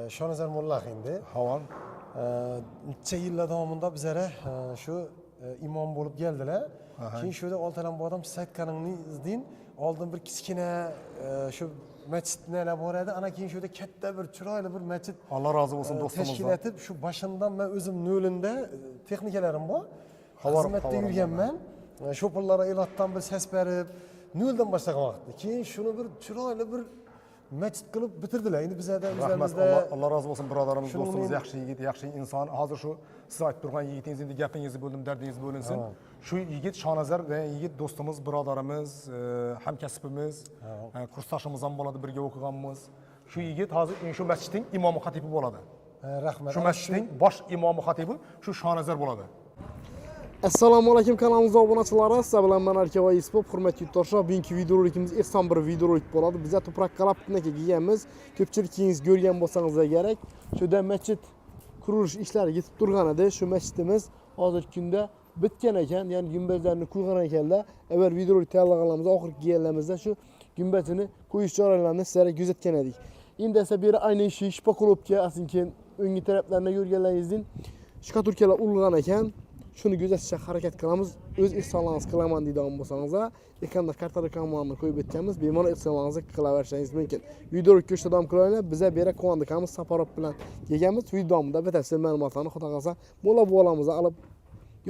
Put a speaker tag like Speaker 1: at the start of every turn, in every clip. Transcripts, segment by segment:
Speaker 1: Shonazar Mulla endi.
Speaker 2: Havan.
Speaker 1: Necha yillar davomida bizlari shu imom bo'lib keldilar. Keyin shu yerda oltalan bu odam siz aytganingizdek oldin bir kichkina shu masjidlar bor edi. Ana keyin shu yerda katta bir chiroyli bir masjid
Speaker 2: Allah razı olsun dostumuzdan.
Speaker 1: tashkil etib, shu boshidan men o'zim nolunda texnikalarim bor. Xizmatda yurganman. Shu pullarga elotdan bir ses berib, noldan boshlagan vaqtda. Keyin shuni bir chiroyli bir masjid qilib bitirdilar. Endi bizlarda
Speaker 2: Allah razı olsun birodarimiz, dostumuz, yaxshi yigit, yaxshi inson. Hozir shu siz aytib turgan yigitingiz endi gapingizni bo'ldim, dardingiz bo'linsin. Shu yigit Shonazar va yigit dostumuz, birodarimiz, hamkasbimiz, kursdoshimiz ham bo'ladi, birga o'qiganmiz. Shu yigit hozir shu masjidning imomi xatibi bo'ladi.
Speaker 1: Rahmat.
Speaker 2: Shu masjidning bosh imomi xatibi shu Shonazar bo'ladi.
Speaker 3: Assalomu alaykum, kanalimizga obunachilari. Sizlar bilan men Arka va Yusuf. Hurmatli yurtdoshlar, bugungi videorolikimiz eson bir videorolik bo'ladi. Biz Toprak Qalabtinaga kelganmiz. Ko'pchiligingiz ko'rgan bo'lsangiz kerak. Shu yerda masjid qurilish ishlari yetib turgan edi. Shu masjidimiz hozirgi kunda bitgan ekan, ya'ni gumbazlarni qo'ygan ekanlar. Avval videorolik tayyorlaganlarimiz oxirgi kelganlarimizda shu gumbazini qo'yish choralarini sizlarga ko'rsatgan edik. Endi esa bu ayni ish Shpakulovga asinken o'nggi taraflarına ko'rganlaringizdan shkaturkalar urilgan ekan. Shuni ko'rsatishga harakat qilamiz. O'z ehsonlaringizni qilaman deydigan bo'lsangiz, ekranda karta reklamalarni qo'yib o'tganmiz. Bemalol ehsonlaringizni qilaverishingiz mumkin. Videoni ko'rishda davom qilaylik. Biz bera quvondiqamiz Saparov bilan kelganmiz. Videomda batafsil ma'lumotlarni xudo qalasa mo'la bo'lamizga olib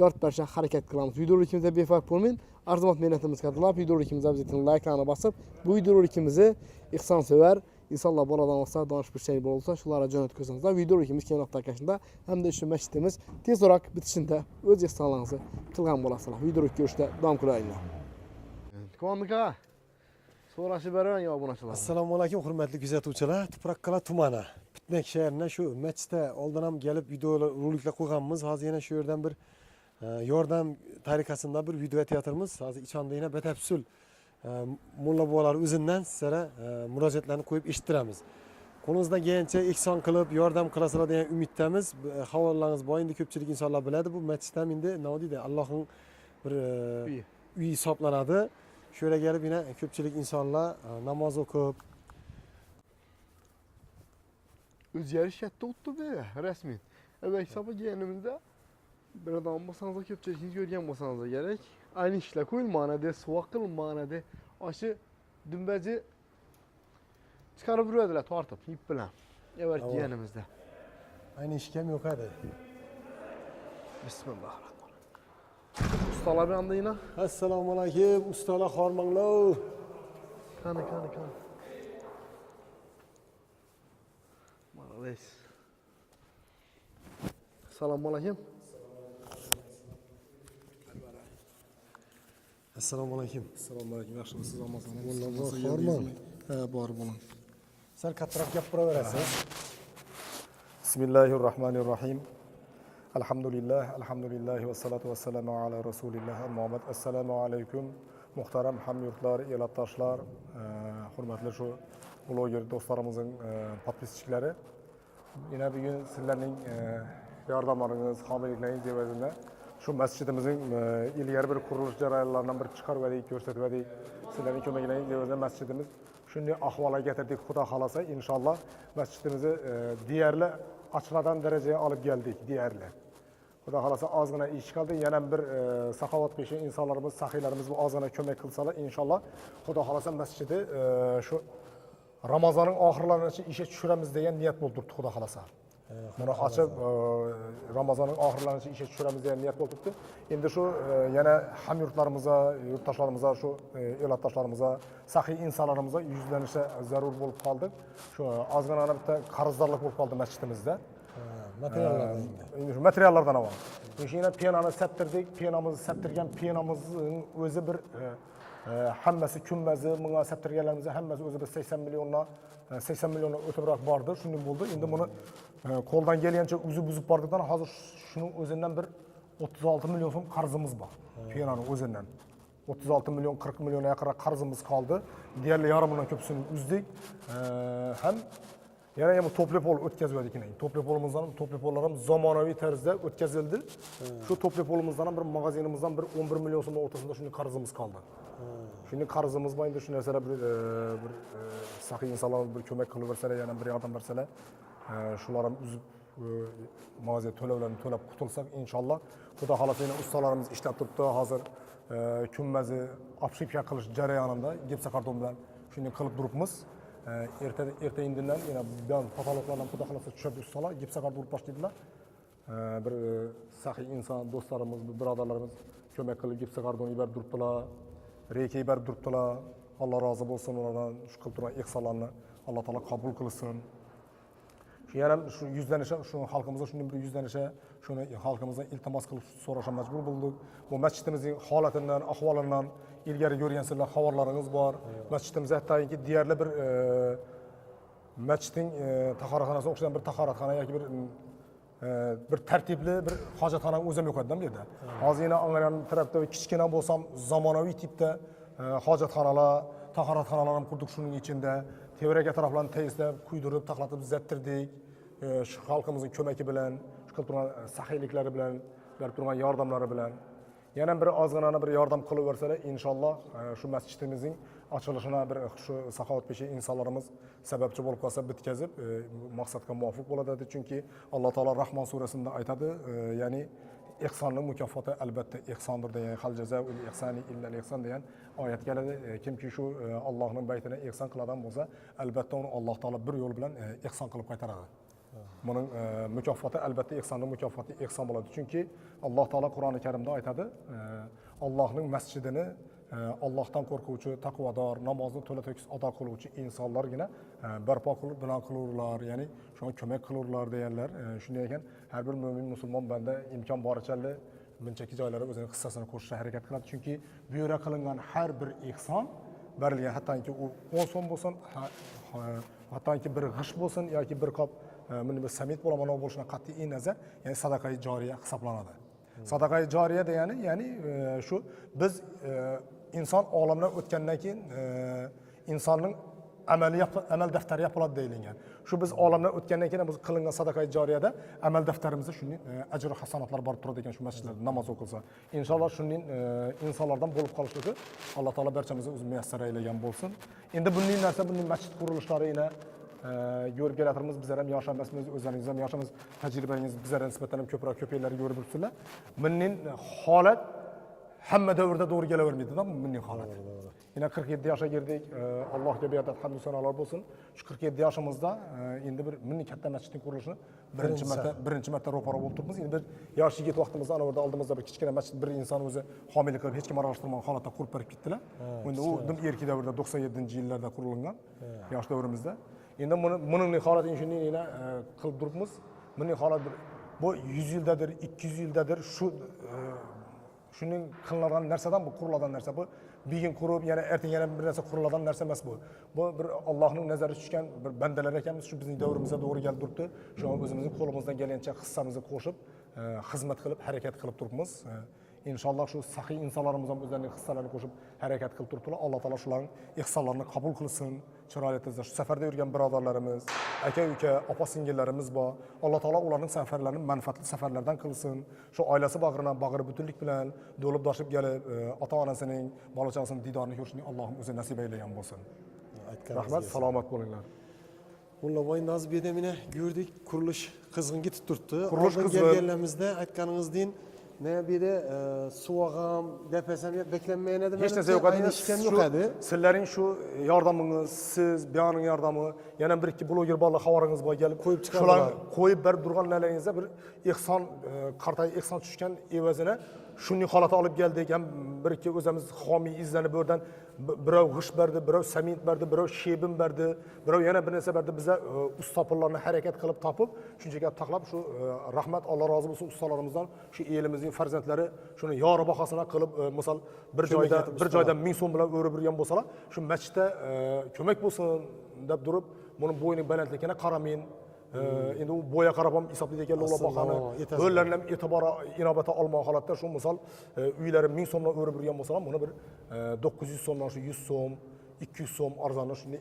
Speaker 3: yoritib berishga harakat qilamiz. Videolikimizda befarq bo'lmang. Arzimat me'natimizga qadrlab videolikimizga obyektini like'larni bosib, bu videolikimizni ehsonsevar insonlar boladan olsa, donish bir şey bo'lsa, shularga jo'natib ko'rsangiz, videolikimiz keyinroq tarqashida hamda shu masjidimiz tezroq bitishida o'z ehsonlaringizni qilgan bo'lasizlar. Videolik ko'rishda davom qilaylik. Quvondiq aka. So'rashib beraman yo obunachilar.
Speaker 1: Assalomu alaykum, hurmatli kuzatuvchilar. Tuproqqal'a tumani Pitnak shahrida shu masjidda oldin ham kelib videoroliklar qo'yganmiz. Hozir yana shu yerdan bir yordam tariqasida bir video teatrimiz. Hozir ichonda yana batafsil mulla bolalar o'zidan sizlarga murojaatlarni qo'yib eshittiramiz. Qo'lingizdan kelgancha ehson qilib yordam qilasizlar degan umiddamiz. Havolaringiz bor, endi ko'pchilik insonlar biladi. Bu masjid ham endi nima deydi, Allohning bir uyi hisoblanadi. Shu yerga kelib yana ko'pchilik insonlar namoz o'qib
Speaker 3: O'zgarish katta o'tdi bu rasmiy. Avval hisobga kelganimizda bir odam bo'lsangiz, ko'pchiligingiz ko'rgan bo'lsangiz kerak. Ayni ishlar qo'yilmadi, suvoq qilinmadi. Oshi dumbaji chiqarib yuradilar tortib, ip bilan. Avval kelganimizda.
Speaker 1: ayni ish ham yo'q edi.
Speaker 3: Bismillah. Ustalar bilan deyina.
Speaker 1: Assalomu alaykum, ustalar hormanglar.
Speaker 3: Qani. Malades. Assalomu alaykum.
Speaker 1: Assalomu alaykum.
Speaker 2: Assalomu alaykum. Yaxshimisiz, omonsiz?
Speaker 1: Mulla hormang.
Speaker 2: Ha, bor bo'ling.
Speaker 1: Sal kattaroq gapiraverasiz.
Speaker 2: Bismillahirrahmanirrahim. Alhamdulillah va salatu vassalamu ala rasulillah. Muhammad. Assalomu alaykum. Muhtaram hamyurtlar, elatdoshlar, hurmatli shu bloger do'stlarimizning podpischiklari. Yana bugun sizlarning yordamlaringiz, homiyliklaringiz evaziga shu masjidimizning ilgari bir qurilish jarayonlaridan bir chiqarib edik, ko'rsatib edik. Sizlarning ko'maklaringiz evaziga masjidimiz shunday ahvolga keltirdik. Xudo xolasa inshaalloh masjidimizni deyarli ochiladigan darajaga olib keldik, deyarli. Xudo xolasa ozgina ish qoldi. Yana bir saxovatpesha insonlarimiz, saxiylarimiz bu ozgina ko'mak qilsalar, inshaalloh Xudo xolasa masjidni shu Ramazonning oxirlarigacha ishga tushiramiz degan niyat bo'lib turibdi, Xudo xolasa. Buni ochib Ramazonning oxirlarigacha ishga tushiramiz degan niyat bo'lib turibdi. Endi shu yana hamyurtlarimizga, yurtdoshlarimizga, shu elatdoshlarimizga, saxiy insonlarimizga yuzlanishga zarur bo'lib qoldi. Shu ozgina bitta qarzdorlik bo'lib qoldi masjidimizda. Materiallardan avval. O'shina penani saptirdik, penamizni saptirgan penamizning o'zi bir hammasi kunbazi, bunga saptirganlarimiz hammasi o'zi bir 80 milliondan o'tibroq bordi. Shunday bo'ldi. Endi buni qo'ldan kelgancha uzib bordikdan hozir shuning o'zidan bir 36 million so'm qarzimiz bor. Penani o'zidan. 36 million, 40 millionga yaqin qarzimiz qoldi. Deyarli yarimidan ko'psini uzdik. Ham yana ham to'plapol o'tkazdik. To'plapolimizdan to'plapollarim zamonaviy tarzda o'tkazildi. Shu to'plapolimizdan bir magazinimizdan bir 11 million so'm o'rtasida shunday qarzimiz qoldi. Shuni qarzimiz bor, endi shu narsalar bir saxiy insonlar bir ko'mak qilib bersalar, yana bir yordam bersalar, shular ham uzib ma'ziya to'lovlarni to'lab qutulsak inshaalloh. Xudo xolasa yana ustalarimiz ishlab turibdi. Hozir kunmazi obshipka qilish jarayonida gipsa karton bilan shuni qilib turibmiz. Erta indindan yana bilan patologlardan xudo xolasa tushib ustalar gipsa karton urib boshlaydilar. Bir saxiy inson do'stlarimiz, birodarlarimiz ko'mak qilib gipsa karton yuborib turibdilar. Reyka yuborib turibdilar. Alloh rozi bo'lsin ulardan, shu qilib turgan ihsonlarni Alloh taolo qabul qilsin. Yana shu yuzlanisha, shu xalqimizga shunday bir yuzlanisha, shuni xalqimizdan iltimos qilib so'rashga majbur bo'ldik. Bu masjidimizning holatidan, ahvolidan ilgari ko'rgansizlar, xabarlaringiz bor. Masjidimiz hattoki deyarli bir masjidning tahoratxonasiga o'xshagan bir tahoratxona yoki bir tartibli bir hojatxona o'zim yo'q edim dedi. Hozir yana angaran tarafda kichkina bo'lsam zamonaviy tipda hojatxonalar, tahoratxonalar ham qurdik shuning ichida. Tevarak atroflarni tezlab, kuydirib, taqlatib zattirdik. Shu xalqimizning ko'magi bilan, shu qilib turgan saxiyliklari bilan, berib turgan yordamlari bilan yana bir ozg'inani bir yordam qilib bersalar, inshaalloh shu masjidimizning ochilishina bir shu saxovatpeshi insonlarimiz sababchi bo'lib qolsa, bitkazib maqsadga muvofiq bo'ladi. Chunki Alloh taolo Rahmon surasida aytadi, ya'ni ihsonning mukofoti albatta ihsondir degan, hal jazaul ihsani illa al ihson degan oyat keladi. Kimki shu Allohning baytini ihson qiladigan bo'lsa, albatta uni Alloh taolo bir yo'l bilan ihson qilib qaytaradi. Buning mukofoti albatta ihsonning mukofoti ihson bo'ladi. Chunki Alloh taolo Qur'oni Karimda aytadi, Allohning masjidini Allohdan qo'rquvchi, taqvodor, namozni to'la-to'kis ado qiluvchi insonlargina barpo qilib bino qilurlar, ya'ni shunga ko'mak qilurlar deganlar. Shunday ekan, har bir mo'min musulmon banda imkon boricha bunchaki joylarga o'zining hissasini qo'shishga harakat qiladi. Chunki bu yerga qilingan har bir ihson berilgan, hattoki u 10 so'm bo'lsin, hattoki bir g'isht bo'lsin yoki bir qop buni bir samit bo'lamoq bo'lishidan qat'iy nazar, ya'ni sadaqa-i joriya hisoblanadi. Sadaqa-i joriya degani, ya'ni shu biz inson olamdan o'tgandan keyin insonning amal daftari yapiladi deyilgan. Shu biz olamdan o'tgandan keyin biz qilingan sadaqa-i joriyada amal daftarimizda shunday ajr va hasanatlar borib turadi ekan shu masjidlarda namoz o'qilsa. Inshaalloh shunday insonlardan bo'lib qolishligi Alloh taolo barchamizni o'zi muyassar aylagan bo'lsin. Endi bunday narsa, bunday masjid qurilishlari ina ko'rib kelatirmiz. Bizlar ham yosh emasmiz, o'zlaringiz ham yoshimiz, tajribangiz bizlarga nisbatan ham ko'proq yillar ko'rib turibsizlar. Bunday holat hamma davrda to'g'ri kelavermaydi-da, bunday holat. Yine 47 yaşa girdik. Allohga beadad hamd sanolar bo'lsin. Shu 47 yoshimizda endi bir milliy katta masjidning qurilishini birinchi marta ro'para bo'lib turibmiz. Endi bir yosh yigit vaqtimizda ana orada oldimizda bir kichkina masjid, bir inson o'zi homiylik qilib hech kim aralashtirmagan holatda qurib berib ketdilar. Endi u erki davrda 97-yillarda qurilgan, yosh davrimizda. Endi buning holati shunday yana qilib turibmiz. Buning holati bu 100 yildadir, 200 yildadir shuning qilinadigan narsadan, bu quriladigan narsa bu bugün qurib, yana ertaga yana bir narsa quriladigan narsa emas bu. Bu bir Allohning nazari tushgan bir bandalar ekanmiz, shu bizning davrimizda to'g'ri kelib turibdi. Shu o'zimizning qo'limizdan kelgancha hissamizni qo'shib, xizmat qilib, harakat qilib turibmiz. İnşallah şu sahiy insonlarimiz ham o'zlarining hissalarini qo'shib harakat qilib turibdilar. Alloh taolo shularning ihsonlarini qabul qilsin. Chiroyli tezda shu safarda yurgan birodarlarimiz, aka-uka, opa-singillarimiz bor. Alloh taolo ularning safarlarini manfaatli safarlardan qilsin. Shu oilasi bag'ridan bag'ri butunlik bilan do'lib doshib kelib, ota-onasining, bola-chaqasining didorini ko'rishni Allohim o'zi nasib aylagan bo'lsin. Rahmat, salomat bo'linglar.
Speaker 1: Bununla boyun Nazım Bedemine gördük, kuruluş kızgın gitip turttu.
Speaker 2: Kuruluş
Speaker 1: Oradan
Speaker 2: kızgın.
Speaker 1: gelgenlerimizde aytkanınız deyin. Ne bir de suağam, depesem beklenmeyen edim.
Speaker 2: Hiç neyse yok edi. Sizlerin şu yardımınız, siz, beyanın yardımı, yana bir iki blogger bağlı havarınız var gelip
Speaker 1: koyup çıkardılar.
Speaker 2: Koyup berip durgan nelerinizde bir ihsan, kartay ihsan düşken evazine şunun halata alıp geldik. Hem bir iki özemiz hami izlenip oradan birov g'ish berdi, birov samit berdi, birov shebim berdi, birov yana bir narsa berdi. Bize ustapırlarını harakat qilib topib, shunchaga taqlab şu rahmat Alloh rozi bo'lsin ustalarimizdan, şu elimizning farzandlari shuni yori bahosina qilib, misol bir joyda 1000 so'm bilan o'rib yurgan bo'lsalar, shu masjidda ko'mak bo'lsin deb turib, buni bo'yining balandligini qaramayın. Endi u bo'ya qarab ham hisoblaydi ekanlar ular bahoni. O'zlarini ham e'tibor inobatga olmagan holatda shu misol uylari 1000 so'mdan o'rib yurgan bo'lsalar, buni bir 900 so'mdan shu 100 so'm, 200 so'm arzonli shunday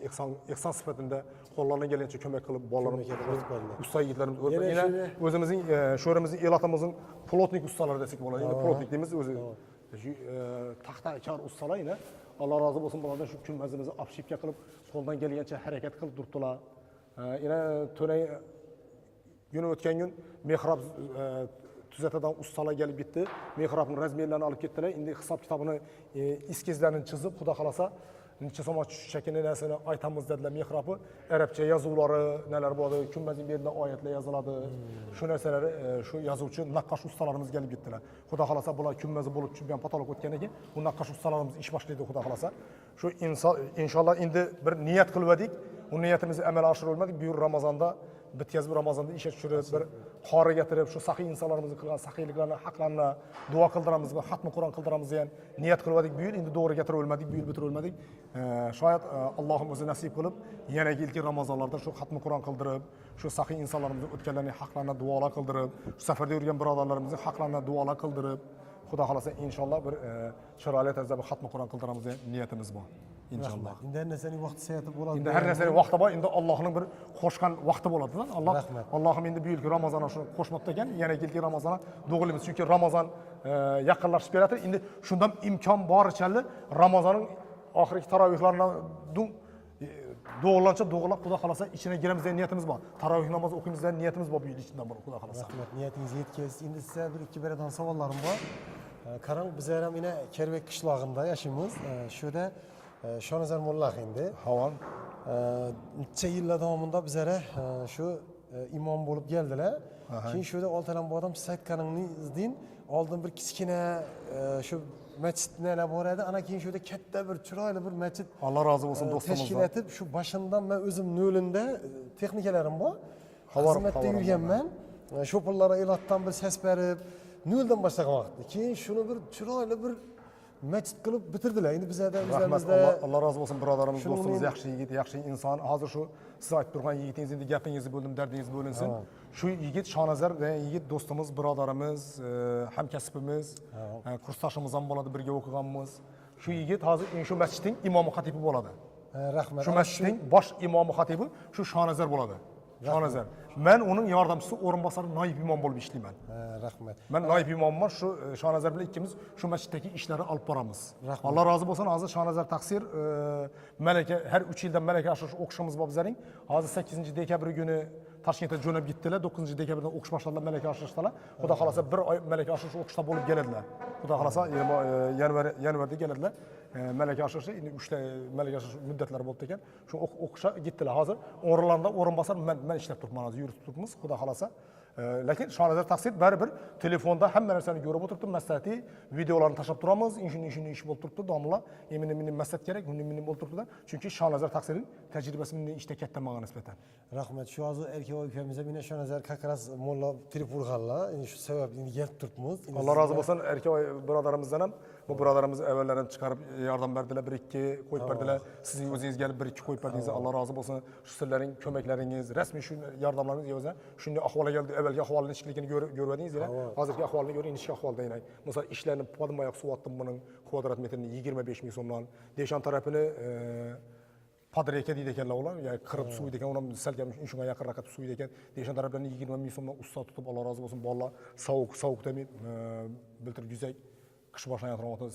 Speaker 2: ihson sifatida qo'llaridan kelgancha ko'mak qilib bolalarimiz, usta yigitlarimiz, yana o'zimizning sho'rimizning elatimizning plotnik ustalari desak bo'ladi. Endi plotnik deymiz o'zi taxta kar ustalar yana Allah razı olsun bulardan shu kunmazimizni opshipka qilib, qo'ldan kelgancha harakat qilib turibdilar. Yana to'nay günü o'tgan kun mehrab tuzatadan ustalar gelip gitti. Mehrabning razmerlarini olib ketdilar. Endi hisob kitobini eskizlarini chizib, xudo xolasa necha so'm shakini narsani aytamiz dedilar. Mehrabı arabcha yozuvlari nelar bo'ladi, kunmazning berdigan oyatlar yoziladi. Shu narsalar shu yozuvchi naqqosh ustalarimiz gelib gittilar. Xudo xolasa bular kunmazi bo'lib tushgan patolog o'tgandan keyin bu naqqosh ustalarimiz ish boshlaydi xudo xolasa. Shu inshaalloh endi bir niyat qildik. Bu niyatimizni amalga oshirolmadik. Bu Ramazonda bitkazib Ramazonda ishga tushirib bir qori getirib shu saxiy insonlarimizni qilgan saxiyliklarni haqlarini duo qildiramiz va xatmi Qur'on qildiramiz degan niyat qildik. Bu yil endi to'g'ri keltira olmadik, bu yil bitira olmadik. Shoyat Allohim o'zi nasib qilib yana yilgi Ramazonlarda shu xatmi Qur'on qildirib, shu saxiy insonlarimizni o'tganlarning haqlarini duolar qildirib, shu safarda yurgan birodarlarimizning haqlarini duolar qildirib, Xudo xolasa inshaalloh bir chiroyli tarzda bir xatmi Qur'on qildiramiz degan niyatimiz bor. İnşallah.
Speaker 1: Endi har narsaning vaqti sayati bo'ladi.
Speaker 2: Endi har narsaning vaqti bor. Endi Allohning bir qo'shgan vaqti bo'ladi-da. Allohim endi bu yilgi Ramazonga shuni qo'shmoqda ekan, yana yilgi Ramazonga do'g'ilimiz. Chunki Ramazon yaqinlashib kelayotir. Endi shundan imkon borichalik Ramazonning oxirgi tarovihlarini doğulancha doğulab Xudo xolasa ichine giramiz degan niyatimiz bor. Tarovih namozi o'qiymiz degan niyatimiz bor bu yil ichidan bor Xudo xolasa.
Speaker 1: Rahmat, niyatingiz yetkazdi. Endi sizga bir ikki beradan savollarim bor. Qarang, bizlar ham yana Kerbek qishlog'ida yashaymiz. Shuda Shonazar Mollax endi.
Speaker 2: Havan.
Speaker 1: Necha yillar davomida bizlara shu imom bo'lib keldilar. Keyin shuda oltalan bu odam siz aytganingizdek oldin bir kichkina shu masjidlar bor edi. Ana keyin shuda katta bir chiroyli bir masjid
Speaker 2: Allah razı olsun dostumuzdan.
Speaker 1: Tashkil etib, shu boshidan men o'zim nolunda texnikalarim bor. Xizmatda yurganman. Shu pullarga elotdan bir ses berib, noldan boshlagan vaqtda. Keyin shuni bir chiroyli bir masjid qilib bitirdilar. Endi bizlarda
Speaker 2: Allah razı olsun birodarimiz, dostumuz, yaxshi yigit, yaxshi inson. Hozir shu siz aytib turgan yigitingiz endi gapingizni bo'ldim, dardingiz bo'linsin. Shu yigit Shonazar degan yigit dostumuz, birodarimiz, hamkasbimiz, kursdoshimiz ham bo'ladi, birga o'qiganmiz. Shu yigit hozir shu masjidning imomi xatibi bo'ladi.
Speaker 1: Rahmat.
Speaker 2: Shu masjidning bosh imomi xatibi shu Shonazar bo'ladi. Shonazar. Men uning yordamchisi, o'rinbosari, noyib imom bo'lib ishlayman.
Speaker 1: Rahmat.
Speaker 2: Men noyib imomman, shu Shonazar bilan ikkimiz shu masjiddagi ishlarni olib boramiz. Alloh rozi bo'lsin. Hozir Shonazar taqsir malaka har 3 yildan malaka oshirish o'qishimiz bor bizning. Hozir 8-dekabr kuni Toshkentga jo'nab ketdilar. 9-dekabrdan o'qish boshladilar, malaka oshirishdilar. Xudo xolasa bir oy malaka oshirish o'qishda bo'lib keladilar. Xudo xolasa yanvarda keladilar. Malaka oshirishi endi 3 ta malaka oshirish muddatlari bo'ldi ekan. Shu o'qishga ketdilar. Hozir o'rinlarda o'rinbosar men ishlab turibman, hozir yuritib turibmiz. Xudo xolasa. Lekin Shonazar taqsir baribir telefonda hamma narsani ko'rib o'tiribdi, maslahati, videolarni tashlab turamiz. Shuni ish bo'lib turibdi, domla. Meni maslahat kerak, meni bo'lib turibdi. Chunki Shonazar taqsirning tajribasi meni ishda katta menga nisbatan.
Speaker 1: Rahmat. Shu hozir erkak ukamiz ham mana Shonazar kakras molla tirib urganlar. Endi shu sababli endi kelib turibmiz.
Speaker 2: Alloh rozi bo'lsin erkak birodarimizdan ham. Bu birodarimiz avvallarim chiqarib yordam berdilar, 1-2 qo'yib berdilar. Sizning o'zingiz kelib 1-2 qo'yib berdingiz. Alloh rozi bo'lsin. Shu sizlarning ko'maklaringiz, rasmiy shu yordamlaringiz o'zi shunday ahvolga keldi. Avvalgi ahvolini ichkiligini ko'rvadingiz yana. Hozirgi ahvolini ko'ring, inishki ahvolda yana. Masalan, ishlarni podmoyoq suvatdim buning kvadrat metrini 25 ming so'mdan. Deshan tarafini Padreka deydi ekanlar ular, ya'ni qirib suviydi ekan, uni salkam shunga yaqinroq suviydi ekan. Deshan taraflarni 20 ming so'mdan usta tutib, Alloh rozi bo'lsin. Bolalar sovuq demay, biltir yuzak qish boshlangan vaqtda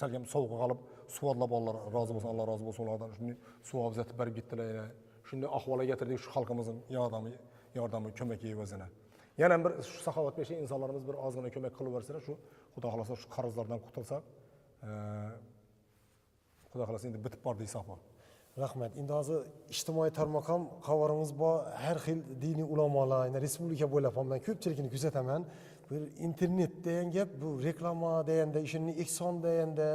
Speaker 2: salkam sovuqqa qolib suvodlab bolalar rozi bo'lsin, Alloh rozi bo'lsin ulardan. Shuni suv obzatib berib ketdilar yana. Shunday ahvolga keltirdik shu xalqimizning yordami ko'magi o'zini. Yana bir shu saxovatpesha insonlarimiz bir ozgina ko'mak qilib bersalar, shu Xudo xolasa shu qarzlardan qutulsak, Xudo xolasa endi bitib bordi hisob.
Speaker 1: Rahmat. Endi hozir ijtimoiy tarmoq ham xabarimiz bor. Har xil diniy ulamolar, endi respublika bo'ylab ham men ko'pchilikni kuzataman. Bir internet degan gap, bu reklama deganda, ishini ekson deganda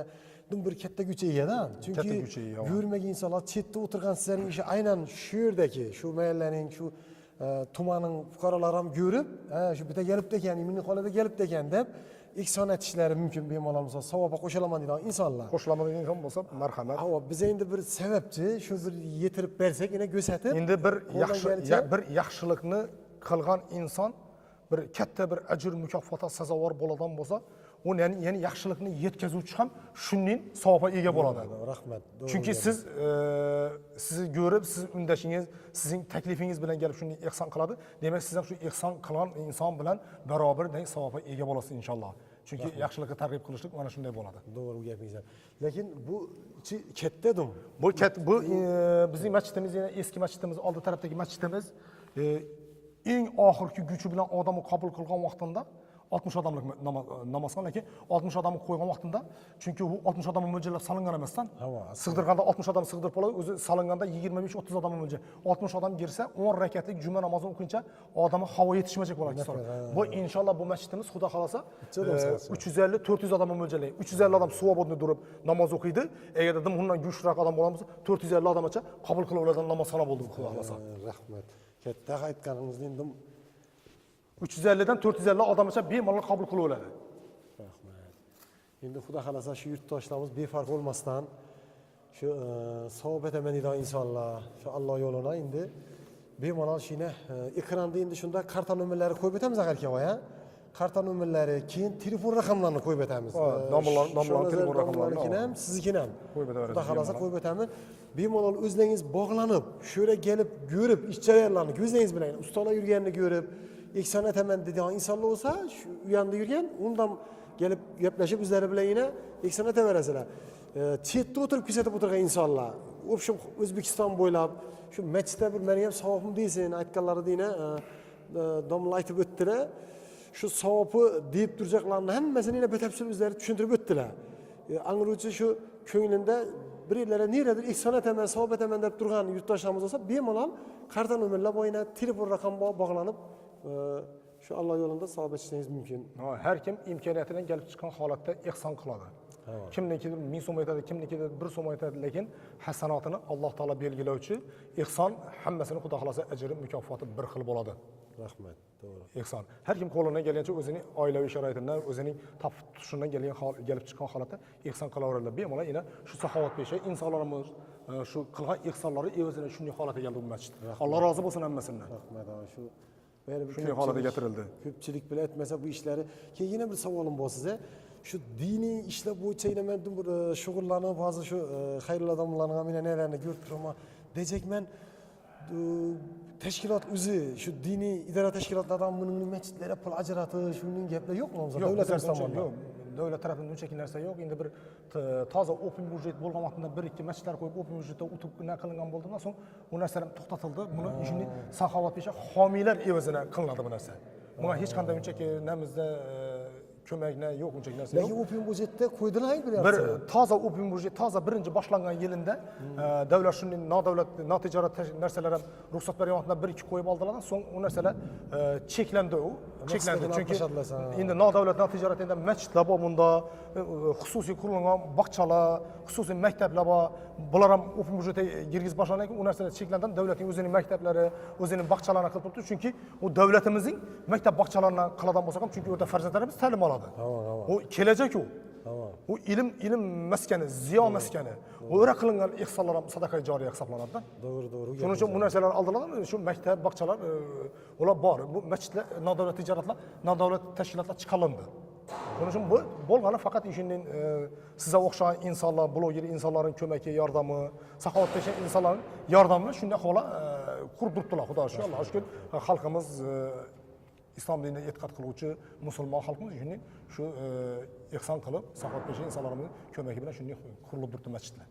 Speaker 1: bir katta kuch egada. Chunki yurmagan insonlar chetda o'tirgan sizlarning ishi aynan shu yerdagi, shu mahallaning, shu tumanning fuqarolari ham ko'rib, shu bitta kelibdi ekan, imini qoladi kelibdi ekan deb ekson etishlari mumkin bemalol misol savobga qo'shilaman deydigan insonlar.
Speaker 2: Qo'shilaman degan inson bo'lsa marhamat.
Speaker 1: Biz endi bir sababchi, shu bir yetirib bersak, yana ko'rsatib.
Speaker 2: Endi bir yaxshilikni qilgan inson bir katta bir ajr mukofotga sazovor bo'ladigan bo'lsa, uni ya'ni yaxshilikni yetkazuvchi ham shunning savobga ega bo'ladi.
Speaker 1: Rahmat.
Speaker 2: Chunki sizni ko'rib, siz undashingiz, sizning taklifingiz bilan kelib shuni ihson qiladi. Demak, siz ham shu ihson qilgan inson bilan barobar savobga ega bo'lasiz inshaalloh. Chunki yaxshilikka targ'ib qilishlik mana shunday bo'ladi.
Speaker 1: To'g'ri gapingiz. Lekin bu ichi katta edim.
Speaker 2: Bu bizning masjidimiz, yana eski masjidimiz, oldi tarafdagi masjidimiz eng oxirgi kuchi bilan odamni qabul qilgan vaqtida 60 odamlik namoz qilgan, lekin 60 odamni qo'ygan vaqtida, chunki u 60 odamga mo'ljallab solingan emasdan. Sig'dirganda 60 odam sig'dirib bo'ladi, o'zi solinganda 25-30 odamga mo'ljal. 60 odam girsa, 10 rakatlik juma namozini o'qincha odamga havo yetishmayacak bo'ladi. Bu inshaalloh bu masjidimiz Xudo xolasa 350-400 odamga mo'ljallaydi. 350 odam svobodni turib namoz o'qiydi. Agarda bundan go'shroq odam bo'lsa, 450 odamgacha qabul qilaveradigan namozxona bo'ldi Xudo xolasa.
Speaker 1: Rahmat. Katta aytganingizni endi
Speaker 2: 350 dan 450 odamgacha bemalol qabul qilaveradi.
Speaker 1: Rahmat. Endi Xudo xolasa shu yurtdoshlarimiz befarq bo'lmasdan shu savob etamandigan insonlar, shu Alloh yo'lida endi bemalol shuni ekranda endi shunda karta nomerlari qo'yib o'tamiz agarki voy, karta nomerlari, keyin telefon raqamlarini qo'yib o'tamiz.
Speaker 2: Nomerlar, telefon
Speaker 1: raqamlarini ham, sizniki ham
Speaker 2: qo'yib o'tamiz.
Speaker 1: Xudo xolasa qo'yib o'tamiz. Bemalol o'zlaringiz bog'lanib, shu yerga kelib ko'rib, ish jarayonlarini ko'zlaringiz bilan ustalar yurganini ko'rib, ekson etaman degan insonlar bo'lsa, shu u yerda yurgan, undan kelib gaplashib o'zlari bilan yana ekson etaverasizlar. Chetda o'tirib kuzatib o'tirgan insonlar, o'pshim O'zbekiston bo'ylab shu masjidda bir meni ham savobim deysin, aytganlaridina domla aytib o'tdilar. Shu savobi deb turjaqlarni hammasini yana batafsil o'zlari tushuntirib o'tdilar. Angrovchi shu ko'nglinda birlari neradir ekson etaman, savob etaman deb turgan yurtdoshlarimiz bo'lsa, bemalol karta nomerlar bo'yicha telefon raqam bog'lanib shu Alloh yo'lida savob etishingiz mumkin.
Speaker 2: Har kim imkoniyatidan kelib chiqqan holatda ihson qiladi. Kimnikidir 1000 so'm aytadi, kimnikidir 1 so'm aytadi, lekin hasanatini Alloh taolo belgilovchi ihson hammasining Xudo xolasa ajri mukofoti bir xil bo'ladi.
Speaker 1: Rahmat, to'g'ri.
Speaker 2: Ihson. Har kim qo'lidan kelgancha o'zining oilaviy sharoitidan, o'zining toptushidan kelib chiqqan holatda ihson qilaveradi. Bemalol yana shu saxovatpesha insonlarimiz shu qilgan ihsonlari evaziga shunday holatga keldi bu masjid. Alloh rozi bo'lsin hammasidan.
Speaker 1: Rahmat, shu
Speaker 2: shunday holatga keltirildi.
Speaker 1: Ko'pchilik bilan aytmasa bu ishlari. Keyin yana bir savolim bor sizga. Shu diniy ishlar bo'yicha men bir shug'ullanib, hozir shu xayrli odamlarning men nelarini ko'rib turaman. Dejakman tashkilot o'zi shu diniy idora tashkilotlaridan buning masjidlarga pul ajratish, shuning gaplari yo'qmi o'zi?
Speaker 2: Davlat tomonidan yo'q. Davlat tarafidan unchaki narsa yo'q. Endi bir toza open budjet bo'lgan vaqtida 1-2 masjidlar qo'yib open budjetda o'tib qilingan bo'ldi-dan so'ng bu narsalar to'xtatildi. Buni ishini saxovatpesha homiylar evaziga qilinadi bu narsa. Bunga hech qanday unchaki namizda ko'makna yo'q, unchaki narsa yo'q.
Speaker 1: Lekin open budjetda qo'ydilar bilyapsiz.
Speaker 2: Bir toza open budjet, toza birinchi boshlangan yilida davlat shunday nodavlat, notijorat narsalar ham ruxsat bergan vaqtda 1-2 qo'yib oldilar, so'ng u narsalar cheklandi u. Cheklandi chunki endi nodavlat, notijorat endi masjidlar bor bunda, xususiy qurilgan bog'chalar, xususiy maktablar bor. Bular ham open budjetga girgiz boshlagan, u narsalar cheklandi. Davlatning o'zining maktablari, o'zining bog'chalarini qilib turibdi, chunki u davlatimizning maktab bog'chalarini qiladigan bo'lsa ham, chunki u yerda farzandlarimiz ta'lim oladi. U kelajak u. U ilm maskani, ziyo maskani. O'ra qilingan ihsonlar ham sadaqa joriya hisoblanadi.
Speaker 1: To'g'ri.
Speaker 2: Shuning uchun bu narsalar oldilar, shu maktab, bog'chalar ular bor. Bu masjidlar, nodavlat tijoratlar, nodavlat tashkilotlar chiqarildi. Shuning uchun bu bo'lgani faqat ishning sizga o'xshagan insonlar, bloger insonlarning ko'magi, yordami, saxovatpesha insonlarning yordami shunday holat qurib turibdilar. Xudo shukr, Alloh shukr, xalqimiz islom dinini e'tiqod qiluvchi musulmon xalqimiz shunday shu ihson qilib, saxovatpesha insonlarimiz ko'magi bilan shunday qurilib turibdi masjidlar.